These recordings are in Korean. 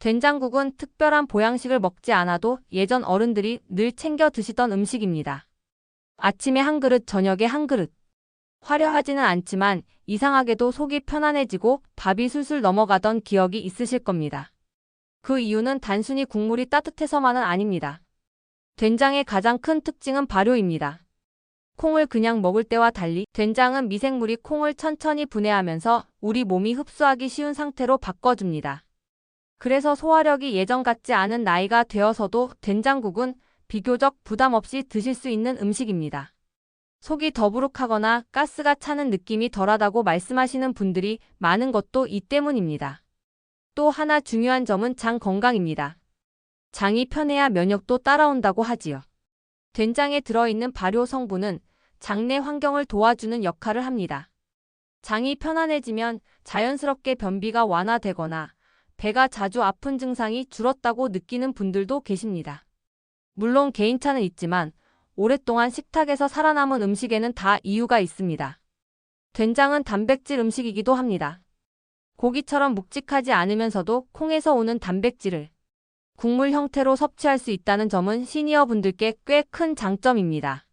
된장국은 특별한 보양식을 먹지 않아도 예전 어른들이 늘 챙겨 드시던 음식입니다. 아침에 한 그릇, 저녁에 한 그릇. 화려하지는 않지만 이상하게도 속이 편안해지고 밥이 술술 넘어가던 기억이 있으실 겁니다. 그 이유는 단순히 국물이 따뜻해서만은 아닙니다. 된장의 가장 큰 특징은 발효입니다. 콩을 그냥 먹을 때와 달리 된장은 미생물이 콩을 천천히 분해하면서 우리 몸이 흡수하기 쉬운 상태로 바꿔줍니다. 그래서 소화력이 예전 같지 않은 나이가 되어서도 된장국은 비교적 부담 없이 드실 수 있는 음식입니다. 속이 더부룩하거나 가스가 차는 느낌이 덜하다고 말씀하시는 분들이 많은 것도 이 때문입니다. 또 하나 중요한 점은 장 건강입니다. 장이 편해야 면역도 따라온다고 하지요. 된장에 들어있는 발효 성분은 장내 환경을 도와주는 역할을 합니다. 장이 편안해지면 자연스럽게 변비가 완화되거나 배가 자주 아픈 증상이 줄었다고 느끼는 분들도 계십니다. 물론 개인차는 있지만 오랫동안 식탁에서 살아남은 음식에는 다 이유가 있습니다. 된장은 단백질 음식이기도 합니다. 고기처럼 묵직하지 않으면서도 콩에서 오는 단백질을 국물 형태로 섭취할 수 있다는 점은 시니어 분들께 꽤 큰 장점입니다.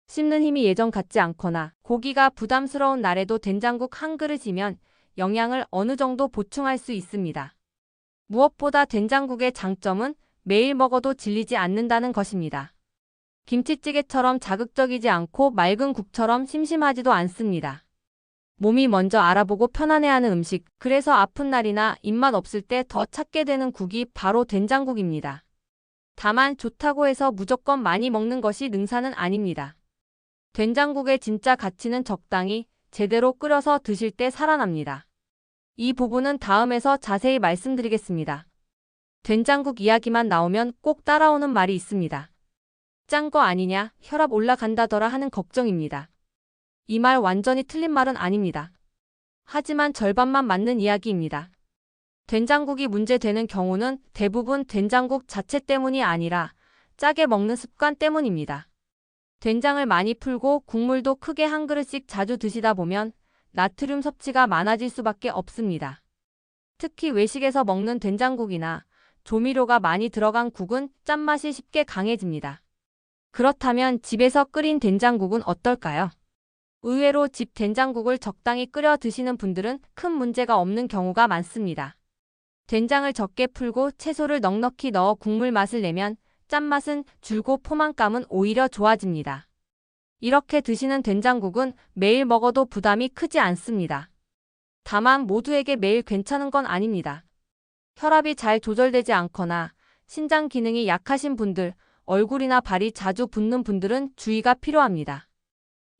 씹는 힘이 예전 같지 않거나 고기가 부담스러운 날에도 된장국 한 그릇이면 영양을 어느 정도 보충할 수 있습니다. 무엇보다 된장국의 장점은 매일 먹어도 질리지 않는다는 것입니다. 김치찌개처럼 자극적이지 않고 맑은 국처럼 심심하지도 않습니다. 몸이 먼저 알아보고 편안해하는 음식, 그래서 아픈 날이나 입맛 없을 때 더 찾게 되는 국이 바로 된장국입니다. 다만 좋다고 해서 무조건 많이 먹는 것이 능사는 아닙니다. 된장국의 진짜 가치는 적당히 제대로 끓여서 드실 때 살아납니다. 이 부분은 다음에서 자세히 말씀드리겠습니다. 된장국 이야기만 나오면 꼭 따라오는 말이 있습니다. 짠 거 아니냐, 혈압 올라간다더라 하는 걱정입니다. 이 말 완전히 틀린 말은 아닙니다. 하지만 절반만 맞는 이야기입니다. 된장국이 문제되는 경우는 대부분 된장국 자체 때문이 아니라 짜게 먹는 습관 때문입니다. 된장을 많이 풀고 국물도 크게 한 그릇씩 자주 드시다 보면 나트륨 섭취가 많아질 수밖에 없습니다. 특히 외식에서 먹는 된장국이나 조미료가 많이 들어간 국은 짠맛이 쉽게 강해집니다. 그렇다면 집에서 끓인 된장국은 어떨까요? 의외로 집 된장국을 적당히 끓여 드시는 분들은 큰 문제가 없는 경우가 많습니다. 된장을 적게 풀고 채소를 넉넉히 넣어 국물 맛을 내면 짠맛은 줄고 포만감은 오히려 좋아집니다. 이렇게 드시는 된장국은 매일 먹어도 부담이 크지 않습니다. 다만 모두에게 매일 괜찮은 건 아닙니다. 혈압이 잘 조절되지 않거나 신장 기능이 약하신 분들, 얼굴이나 발이 자주 붓는 분들은 주의가 필요합니다.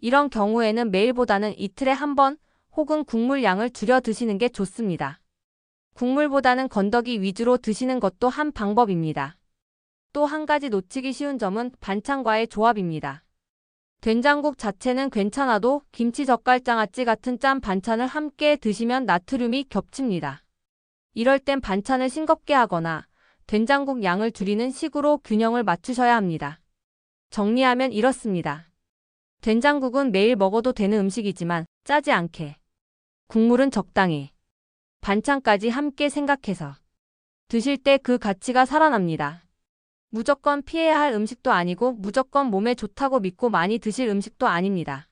이런 경우에는 매일보다는 이틀에 한 번 혹은 국물 양을 줄여 드시는 게 좋습니다. 국물보다는 건더기 위주로 드시는 것도 한 방법입니다. 또 한 가지 놓치기 쉬운 점은 반찬과의 조합입니다. 된장국 자체는 괜찮아도 김치, 젓갈, 장아찌 같은 짠 반찬을 함께 드시면 나트륨이 겹칩니다. 이럴 땐 반찬을 싱겁게 하거나 된장국 양을 줄이는 식으로 균형을 맞추셔야 합니다. 정리하면 이렇습니다. 된장국은 매일 먹어도 되는 음식이지만 짜지 않게, 국물은 적당히, 반찬까지 함께 생각해서 드실 때 그 가치가 살아납니다. 무조건 피해야 할 음식도 아니고 무조건 몸에 좋다고 믿고 많이 드실 음식도 아닙니다.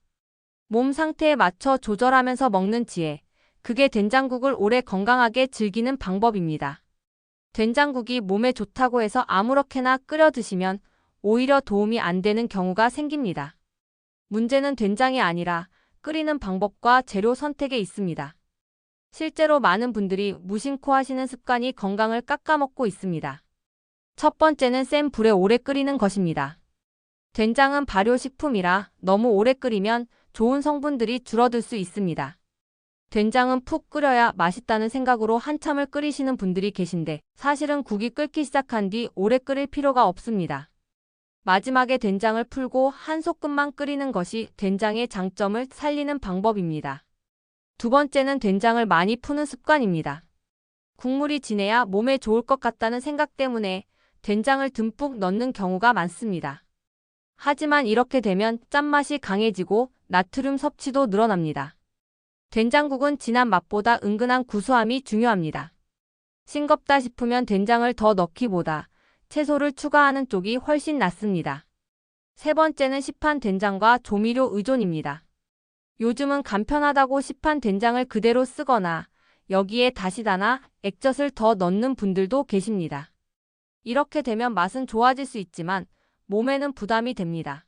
몸 상태에 맞춰 조절하면서 먹는 지혜, 그게 된장국을 오래 건강하게 즐기는 방법입니다. 된장국이 몸에 좋다고 해서 아무렇게나 끓여 드시면 오히려 도움이 안 되는 경우가 생깁니다. 문제는 된장이 아니라 끓이는 방법과 재료 선택에 있습니다. 실제로 많은 분들이 무심코 하시는 습관이 건강을 깎아먹고 있습니다. 첫 번째는 센 불에 오래 끓이는 것입니다. 된장은 발효식품이라 너무 오래 끓이면 좋은 성분들이 줄어들 수 있습니다. 된장은 푹 끓여야 맛있다는 생각으로 한참을 끓이시는 분들이 계신데 사실은 국이 끓기 시작한 뒤 오래 끓일 필요가 없습니다. 마지막에 된장을 풀고 한 소끔만 끓이는 것이 된장의 장점을 살리는 방법입니다. 두 번째는 된장을 많이 푸는 습관입니다. 국물이 진해야 몸에 좋을 것 같다는 생각 때문에 된장을 듬뿍 넣는 경우가 많습니다. 하지만 이렇게 되면 짠맛이 강해지고 나트륨 섭취도 늘어납니다. 된장국은 진한 맛보다 은근한 구수함이 중요합니다. 싱겁다 싶으면 된장을 더 넣기보다 채소를 추가하는 쪽이 훨씬 낫습니다. 세 번째는 시판 된장과 조미료 의존입니다. 요즘은 간편하다고 시판 된장을 그대로 쓰거나 여기에 다시다나 액젓을 더 넣는 분들도 계십니다. 이렇게 되면 맛은 좋아질 수 있지만 몸에는 부담이 됩니다.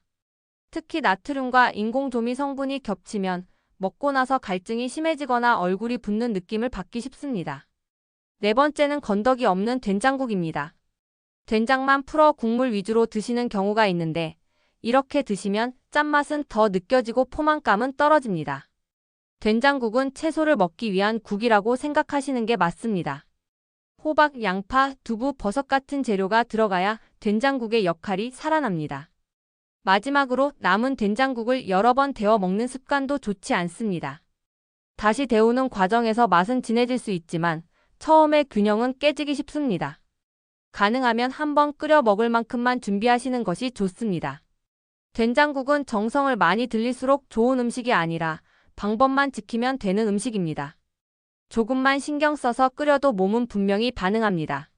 특히 나트륨과 인공조미 성분이 겹치면 먹고 나서 갈증이 심해지거나 얼굴이 붓는 느낌을 받기 쉽습니다. 네 번째는 건더기 없는 된장국입니다. 된장만 풀어 국물 위주로 드시는 경우가 있는데 이렇게 드시면 짠맛은 더 느껴지고 포만감은 떨어집니다. 된장국은 채소를 먹기 위한 국이라고 생각하시는 게 맞습니다. 호박, 양파, 두부, 버섯 같은 재료가 들어가야 된장국의 역할이 살아납니다. 마지막으로 남은 된장국을 여러 번 데워 먹는 습관도 좋지 않습니다. 다시 데우는 과정에서 맛은 진해질 수 있지만 처음에 균형은 깨지기 쉽습니다. 가능하면 한번 끓여 먹을 만큼만 준비하시는 것이 좋습니다. 된장국은 정성을 많이 들일수록 좋은 음식이 아니라 방법만 지키면 되는 음식입니다. 조금만 신경 써서 끓여도 몸은 분명히 반응합니다.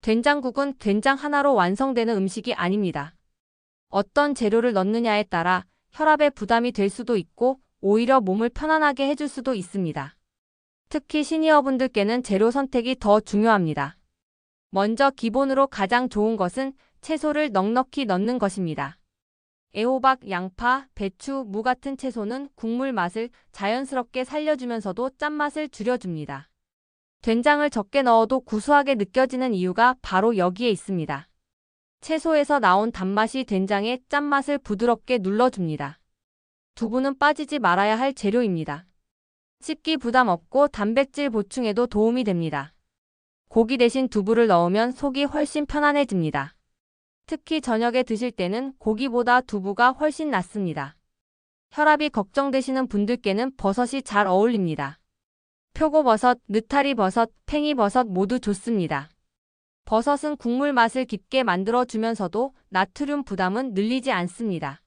된장국은 된장 하나로 완성되는 음식이 아닙니다. 어떤 재료를 넣느냐에 따라 혈압에 부담이 될 수도 있고 오히려 몸을 편안하게 해줄 수도 있습니다. 특히 시니어분들께는 재료 선택이 더 중요합니다. 먼저 기본으로 가장 좋은 것은 채소를 넉넉히 넣는 것입니다. 애호박, 양파, 배추, 무 같은 채소는 국물 맛을 자연스럽게 살려주면서도 짠맛을 줄여줍니다. 된장을 적게 넣어도 구수하게 느껴지는 이유가 바로 여기에 있습니다. 채소에서 나온 단맛이 된장의 짠맛을 부드럽게 눌러줍니다. 두부는 빠지지 말아야 할 재료입니다. 씹기 부담 없고 단백질 보충에도 도움이 됩니다. 고기 대신 두부를 넣으면 속이 훨씬 편안해집니다. 특히 저녁에 드실 때는 고기보다 두부가 훨씬 낫습니다. 혈압이 걱정되시는 분들께는 버섯이 잘 어울립니다. 표고버섯, 느타리버섯, 팽이버섯 모두 좋습니다. 버섯은 국물 맛을 깊게 만들어주면서도 나트륨 부담은 늘리지 않습니다.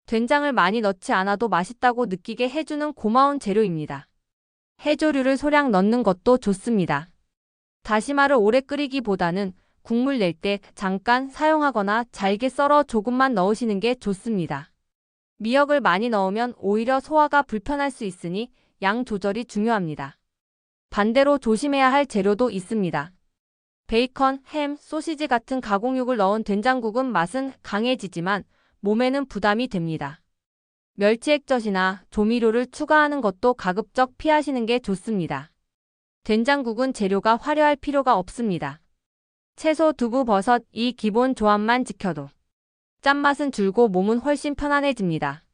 된장을 많이 넣지 않아도 맛있다고 느끼게 해주는 고마운 재료입니다. 해조류를 소량 넣는 것도 좋습니다. 다시마를 오래 끓이기보다는 국물 낼 때 잠깐 사용하거나 잘게 썰어 조금만 넣으시는 게 좋습니다. 미역을 많이 넣으면 오히려 소화가 불편할 수 있으니 양 조절이 중요합니다. 반대로 조심해야 할 재료도 있습니다. 베이컨, 햄, 소시지 같은 가공육을 넣은 된장국은 맛은 강해지지만 몸에는 부담이 됩니다. 멸치액젓이나 조미료를 추가하는 것도 가급적 피하시는 게 좋습니다. 된장국은 재료가 화려할 필요가 없습니다. 채소, 두부, 버섯 이 기본 조합만 지켜도 짠맛은 줄고 몸은 훨씬 편안해집니다.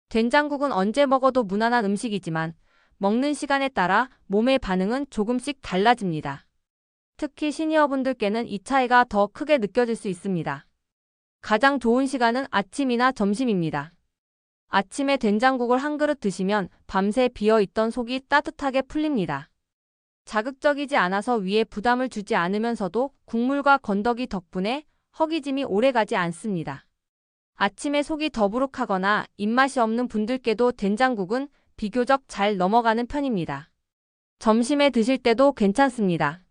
된장국은 언제 먹어도 무난한 음식이지만 먹는 시간에 따라 몸의 반응은 조금씩 달라집니다. 특히 시니어분들께는 이 차이가 더 크게 느껴질 수 있습니다. 가장 좋은 시간은 아침이나 점심입니다. 아침에 된장국을 한 그릇 드시면 밤새 비어있던 속이 따뜻하게 풀립니다. 자극적이지 않아서 위에 부담을 주지 않으면서도 국물과 건더기 덕분에 허기짐이 오래가지 않습니다. 아침에 속이 더부룩하거나 입맛이 없는 분들께도 된장국은 비교적 잘 넘어가는 편입니다. 점심에 드실 때도 괜찮습니다.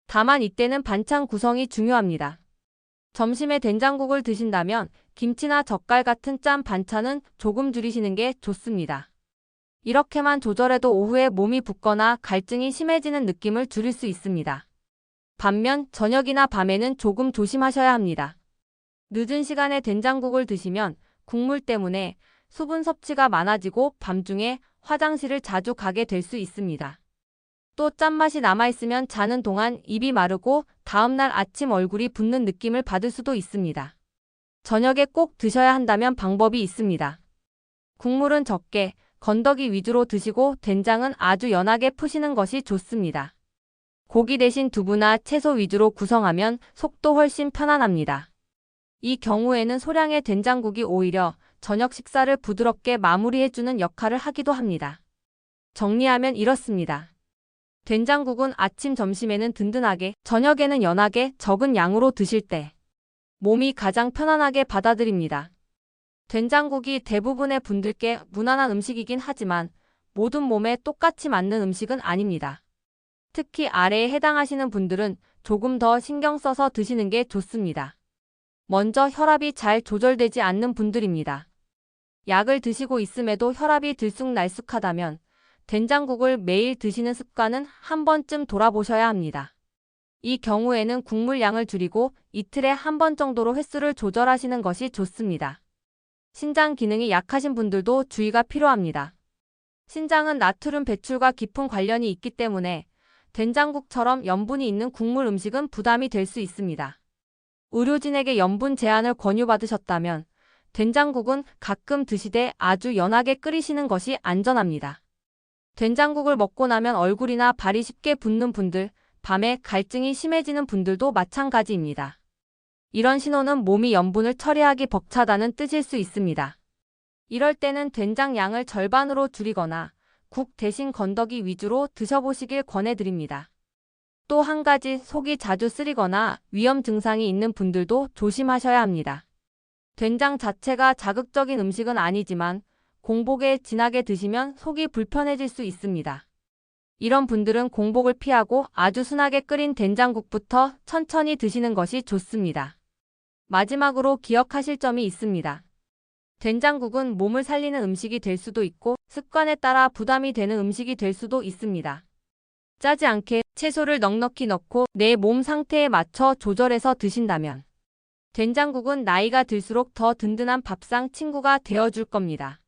다만 이때는 반찬 구성이 중요합니다. 점심에 된장국을 드신다면 김치나 젓갈 같은 짠 반찬은 조금 줄이시는 게 좋습니다. 이렇게만 조절해도 오후에 몸이 붓거나 갈증이 심해지는 느낌을 줄일 수 있습니다. 반면 저녁이나 밤에는 조금 조심하셔야 합니다. 늦은 시간에 된장국을 드시면 국물 때문에 수분 섭취가 많아지고 밤중에 화장실을 자주 가게 될 수 있습니다. 또 짠맛이 남아있으면 자는 동안 입이 마르고 다음날 아침 얼굴이 붓는 느낌을 받을 수도 있습니다. 저녁에 꼭 드셔야 한다면 방법이 있습니다. 국물은 적게, 건더기 위주로 드시고 된장은 아주 연하게 푸시는 것이 좋습니다. 고기 대신 두부나 채소 위주로 구성하면 속도 훨씬 편안합니다. 이 경우에는 소량의 된장국이 오히려 저녁 식사를 부드럽게 마무리해주는 역할을 하기도 합니다. 정리하면 이렇습니다. 된장국은 아침, 점심에는 든든하게, 저녁에는 연하게 적은 양으로 드실 때 몸이 가장 편안하게 받아들입니다. 된장국이 대부분의 분들께 무난한 음식이긴 하지만 모든 몸에 똑같이 맞는 음식은 아닙니다. 특히 아래에 해당하시는 분들은 조금 더 신경 써서 드시는 게 좋습니다. 먼저 혈압이 잘 조절되지 않는 분들입니다. 약을 드시고 있음에도 혈압이 들쑥날쑥하다면 된장국을 매일 드시는 습관은 한 번쯤 돌아보셔야 합니다. 이 경우에는 국물 양을 줄이고 이틀에 한 번 정도로 횟수를 조절하시는 것이 좋습니다. 신장 기능이 약하신 분들도 주의가 필요합니다. 신장은 나트륨 배출과 깊은 관련이 있기 때문에 된장국처럼 염분이 있는 국물 음식은 부담이 될 수 있습니다. 의료진에게 염분 제한을 권유받으셨다면 된장국은 가끔 드시되 아주 연하게 끓이시는 것이 안전합니다. 된장국을 먹고 나면 얼굴이나 발이 쉽게 붓는 분들, 밤에 갈증이 심해지는 분들도 마찬가지입니다. 이런 신호는 몸이 염분을 처리하기 벅차다는 뜻일 수 있습니다. 이럴 때는 된장 양을 절반으로 줄이거나 국 대신 건더기 위주로 드셔보시길 권해드립니다. 또 한 가지, 속이 자주 쓰리거나 위염 증상이 있는 분들도 조심하셔야 합니다. 된장 자체가 자극적인 음식은 아니지만 공복에 진하게 드시면 속이 불편해질 수 있습니다. 이런 분들은 공복을 피하고 아주 순하게 끓인 된장국부터 천천히 드시는 것이 좋습니다. 마지막으로 기억하실 점이 있습니다. 된장국은 몸을 살리는 음식이 될 수도 있고 습관에 따라 부담이 되는 음식이 될 수도 있습니다. 짜지 않게 채소를 넉넉히 넣고 내 몸 상태에 맞춰 조절해서 드신다면 된장국은 나이가 들수록 더 든든한 밥상 친구가 되어줄 겁니다.